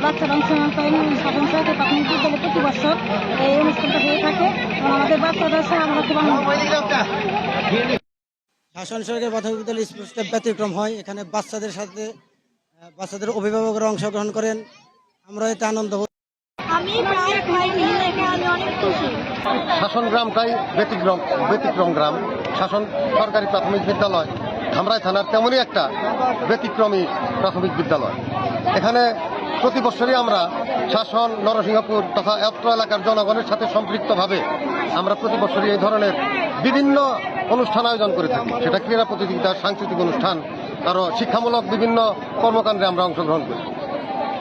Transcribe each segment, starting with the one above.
বাচ্চারা অংশগ্রহণ করেন সাধারণ সরকারি প্রাথমিক বিদ্যালয়ে প্রতি বছর এই অনুষ্ঠানটা হয়ে থাকে এবং আমাদের বাচ্চাদের সাথে আমরা খুব শাসন সরকারি প্রাথমিক বিদ্যালয় স্পোর্টস ব্যতিক্রম হয়। এখানে বাচ্চাদের সাথে বাচ্চাদের অভিভাবকরা অংশগ্রহণ করেন, আমরা এতে আনন্দ হই। আমি প্রায় আমি অনেক খুশি। শাসন গ্রামটাই ব্যতিক্রম গ্রাম। শাসন সরকারি প্রাথমিক বিদ্যালয় ধামরাই থানার তেমনই একটা ব্যতিক্রমী প্রাথমিক বিদ্যালয়। এখানে প্রতি বছরই আমরা শাসন, নরসিংহপুর তথা অত্র এলাকার জনগণের সাথে সম্পৃক্তভাবে আমরা প্রতি বছরই এই ধরনের বিভিন্ন অনুষ্ঠান আয়োজন করে থাকি। সেটা ক্রীড়া প্রতিযোগিতা, সাংস্কৃতিক অনুষ্ঠান, আরও শিক্ষামূলক বিভিন্ন কর্মকাণ্ডে আমরা অংশগ্রহণ করি।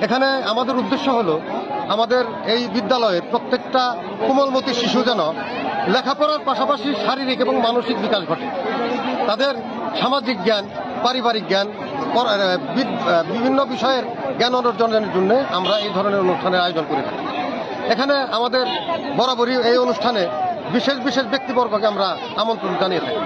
এখানে আমাদের উদ্দেশ্য হলো আমাদের এই বিদ্যালয়ের প্রত্যেকটা কোমলমতি শিশু যেন লেখাপড়ার পাশাপাশি শারীরিক এবং মানসিক বিকাশ ঘটে। তাদের সামাজিক জ্ঞান, পারিবারিক জ্ঞান, বিভিন্ন বিষয়ের জ্ঞান অর্জনের জন্য আমরা এই ধরনের অনুষ্ঠানের আয়োজন করে থাকি। এখানে আমাদের বরাবরই এই অনুষ্ঠানে বিশেষ বিশেষ ব্যক্তিবর্গকে আমরা আমন্ত্রণ জানিয়ে থাকি।